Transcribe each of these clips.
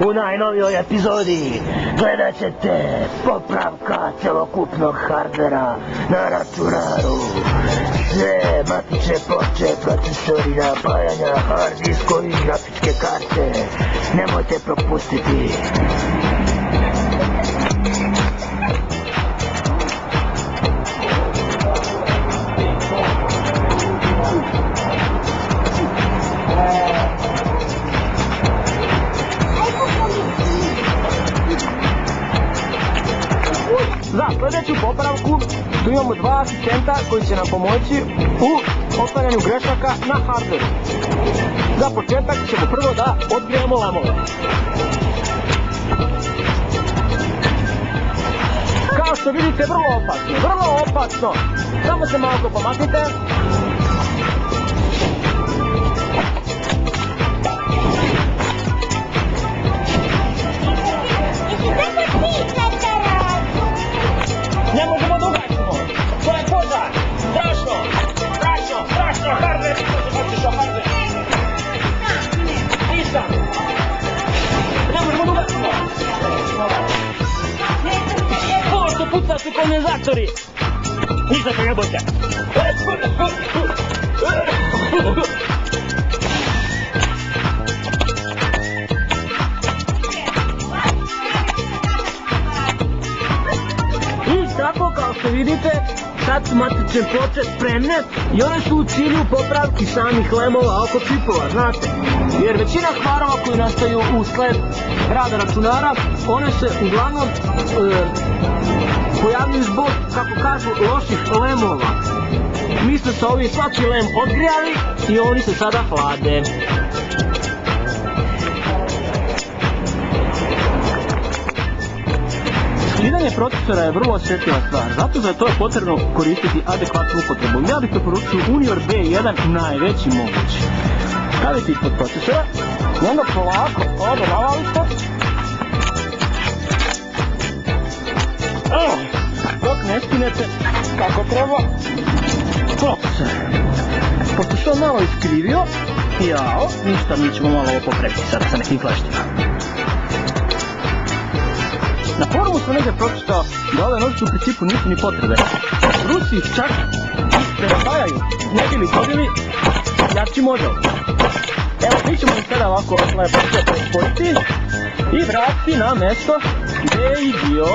U najnovijoj epizodi gledat ćete popravka celokupnog hardvera na računaru. Sve matične ploče, procesori, napajanja, hard diskovi i grafičke karte. Nemojte propustiti. Za sljedeću popravku tu imamo dva asistenta koji će nam pomoći u otklanjanju grešaka na hardveru. Za početak ćemo prvo da odgrijemo lemove. Kao što vidite, vrlo opasno. Samo se malo pomaknite. Ne možemo da ugasimo. To je požar. Strašno, hardver. Hoćeš o hardver. Nisam. Ne možemo da ugasimo. Pošto puca su kondenzatori. Ništa se ne bojte. Tako kao što vidite, sad su matične ploče spremne i one su u cilju popravki samih lemova oko čipova, znate. Jer većina kvarova koji nastaju usled rada računara, one se uglavnom pojavljuju zbog, kako kažu, loših lemova. Mi smo sa ovim svaki lem odgrijali i oni se sada hlade. Skidanje procesora je vrlo osjetljiva stvar, zato za to je potrebno koristiti adekvatnu upotrebu. Ja bih preporučio Unior B1 najveći mogući. Stavite ispod procesora i onda polako ovo navalite. Dok ne skinete kako treba procesor. Pošto se on malo iskrivio, ništa, mi ćemo malo ovo popraviti sada sa nekim fleštima. Na forumu sam negdje pročitao da ove nožice u principu nisu ni potrebe. Rusi ih čak prepajaju, ne bi li dobili jači model. Evo, mi ćemo ih sada ovako lepo sve prespojiti i vratiti na mjesto gdje je i bio.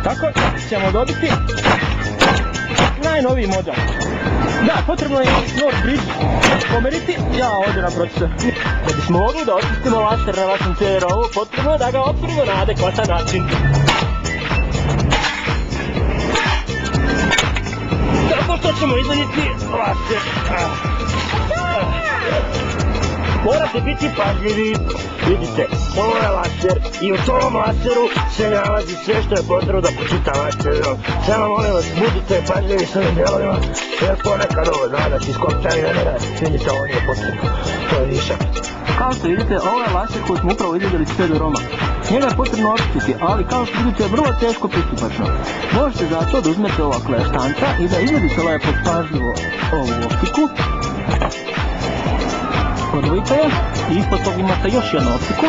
Tako ćemo dobiti najnoviji model. Da, potrebno je Northbridge pomeriti. Ja ovdje na procesor. Da bismo mogli da očistimo laser na vašem CR-ovu, potrebno je da ga otvorimo na adekvatan način. Tako što ćemo izvaditi laser. Morate biti pažljivi. Vidite, ovo je laser i u tom laseru se nalazi sve što je potrebno da počita laserom. Samo molim vas, budite pažljivi s ovim dijelovima, jer ponekad ovo zna da si iskopčani na njega. Vidite, ovo nije potrebno, to je višak. Kao što vidite, ovo je laser koji smo upravo izvedeli s CD-ROM-a. Njega je potrebno očistiti, ali kao što vidite je vrlo teško pristupačno. Možete zato da uzmete ova kleštanca i da izvedite lepo pažljivo ovu optiku. Odvojite je i ispod toga imate još jednu optiku,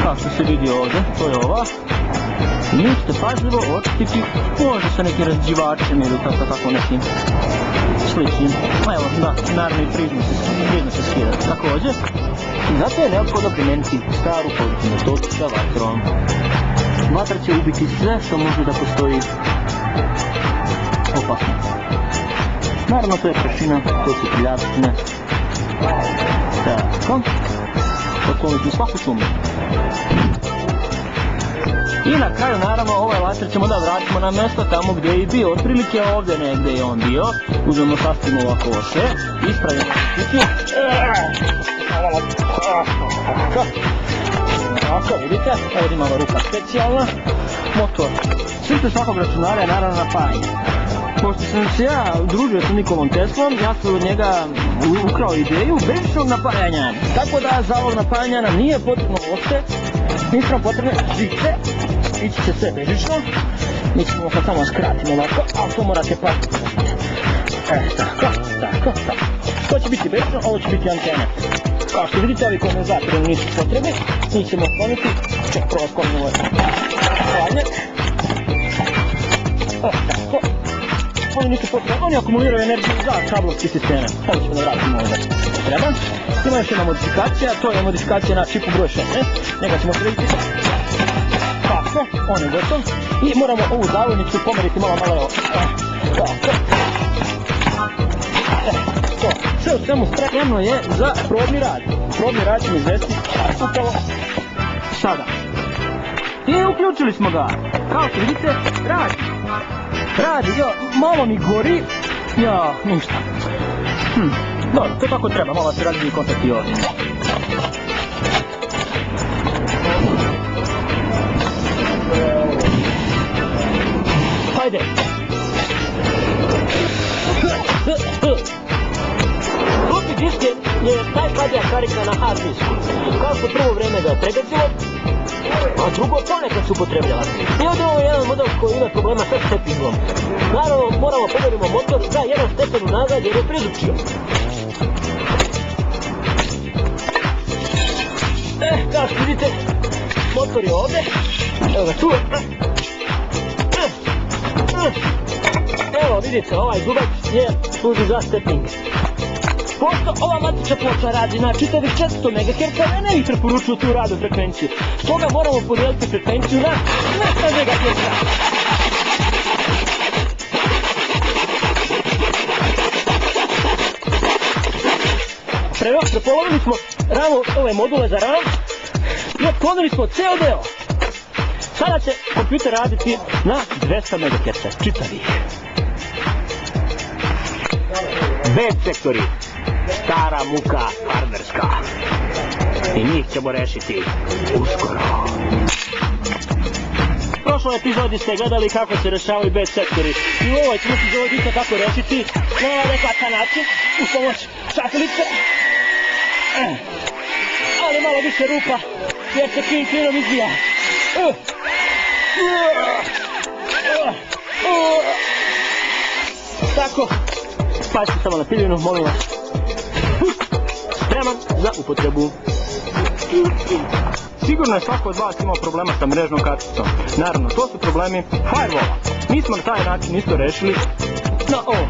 kao što se vidi ovdje, to je ova. I nju ćete pažljivo očistiti, možda sa nekim razđivačem ili tako nekim sličnim. Evo, da, naravno i prizmu se skida također. I zato je neophodno primijeniti staru pozitivnu metodu sa vatrom. Vatra će ubiti sve što može da postoji opasno. Naravno, to je prašina, to su piljavštine. Tako, otkloniti svaku sumnju. I na kraju, naravno, ovaj laser ćemo da vratimo na mjesto tamo gdje je i bio. Otprilike ovdje negdje je on bio. Uzmemo sasvim ovako ovo sve. Ispravimo stiti. Tako, vidite, ovdje imamo ruka specijalna. Motor. Srce svakog računara je naravno napajanje. Pošto sam se ja družio sa Nikolom Teslom, ja sam od njega ukrao ideju bežičnog napajanja. Tako da za ovog napajanja nam nije potrebno uopšte, nisu nam potrebne žice, ići će sve bežično. Mi ćemo sad samo skratiti ovako, ali to morate pratiti. Tako. To će biti bežično, ovo će biti antena. Kao što vidite, ovi kondenzatori nisu potrebni. njih ćemo otkloniti. Ček, prvo otklonimo ovaj hladnjak. Tako. Oni nisu potrebni, oni akumuliraju energiju za kablovski sisteme. Sada ćemo da vratimo ovdje. Treba. Ima još jedna modifikacija, to je modifikacija na čipu broj 16. Njega ćemo srediti. Tako, on je gotov. I moramo ovu zavodnicu pomeriti malo. Tako. To. Sve u svemu spremno je za probni rad. Probni rad ćemo izvesti upravo sada. I uključili smo ga. Kao što vidite, radi, malo mi gori, ništa. Dobro, to tako treba, malo se razvije kontakt i ovdje. Hajde! Floppy disk je najslađija karika na hard disku. Kao što prvo vreme ga je pregazilo, a drugo ponekad se upotrebljava. I ovdje ovo je jedan model koji ima problema sa stepingom. Naravno, moramo pomerimo motor za jedan stepen unazad jer je prezučio. Kao što vidite, motor je ovdje. Evo ga tu. Evo vidite, ovaj zubac je služi za steping. Pošto ova matična ploča radi na čitavih 400 MHz, ja ne bih preporučio tu radio frekvenciju. Stoga moramo podijeliti frekvenciju na 200 MHz. Prepolovili smo ove module za RAM i otklonili smo ceo deo. Sada će kompjuter raditi na 200 MHz, čitavih. B sektori. Stara muka hardverska. I njih ćemo rešiti uskoro. U prošloj epizodi ste gledali kako se rešavaju B sektori. I u ovoj ćemo epizodi isto kako rešiti na adekvatan način uz pomoć satelice. Ali malo više rupa jer se klinom izbija. Tako. Pazite samo na piljinu, molim vas. Spreman za upotrebu. Sigurno je svako od vas imao problema sa mrežnom karticom. Naravno, to su problemi firewalla. Mi smo na taj način isto rešili na ovo.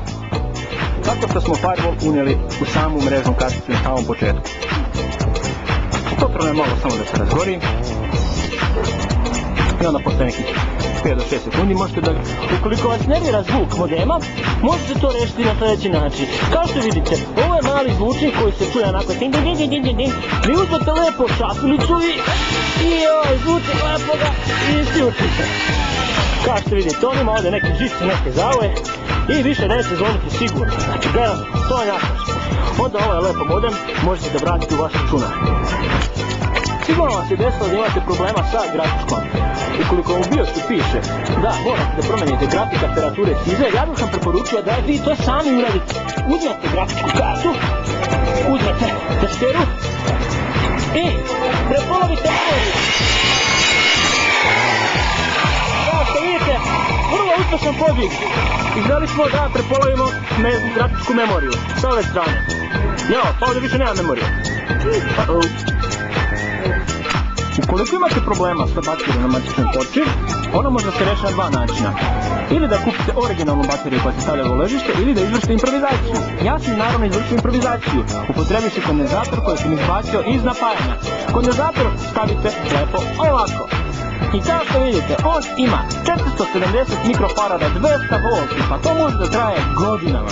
Tako što smo firewall unijeli u samu mrežnu karticu na samom početku. Potrebno je malo samo da se razgori. I onda posle nekih 5 do 6 sekundi možete da... Ukoliko vas nervira zvuk modema, možete to rešiti na sljedeći način. Kao što vidite, ovo je mali zvučnik koji se čuje onako ding ding ding ding ding. Vi uzmete lepo šapulicu i ovaj zvučnik lepo ga isključite. Kao što vidite, on ima ovdje neke žice, neke zavoje i više neće zvoniti sigurno. Znači, gledam, to je nakaš. Onda ovaj lepo modem možete da vratite u vaš računar. Sigurno vas je desilo da imate problema sa grafičkom. Ukoliko u BIOSu piše da morate da promenite grafik temperature size, ja bih vam preporučio da vi to sami uradite. Uzmete grafičku kartu, uzmete testeru i prepolovite memoriju. Kao što vidite, vrlo uspešan podvig. Izveli smo da prepolovimo grafičku memoriju sa ove strane. Jao, pa ovdje više nema memorije. Ukoliko imate problema sa baterijom na matičnoj ploči, ona može da se reši na dva načina. Ili da kupite originalnu bateriju koja se stavlja u ležište, ili da izvršite improvizaciju. Ja sam naravno izvršio improvizaciju. Upotrebit ću kondenzator koji sam izbacio iz napajanja. Kondenzator stavite lepo ovako. I kao što vidite, on ima 470 mikrofarada, 200 volti, pa to može da traje godinama.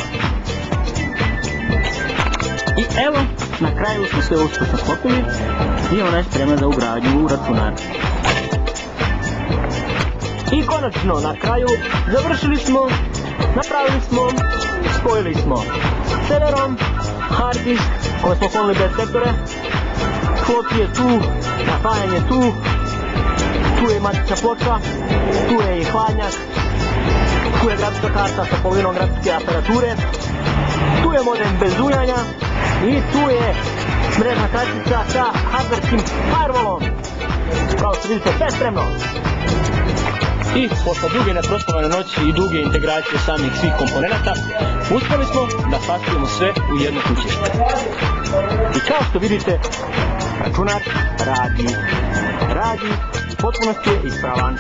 I evo, na kraju smo sve uspešno sklopili i ona je spremna za ugradnju u računar. I konačno, na kraju, završili smo, napravili smo, spojili smo CD-ROM, hard disk, koje smo ponuli bez sektore, floppy je tu, napajanje tu, tu je matična ploča, tu je i hladnjak, tu je grafička karta sa polovinom grafičke aparature, tu je modem bez ujanja i tu je mrežna kartica sa hardverskim firewallom. Kao što vidite, sve spremno. I posle duge neprospavane noći i duge integracije samih svih komponenata, uspeli smo da sastavimo sve u jedno kućište. I kao što vidite, Računar radi, potpunosti je ispravan.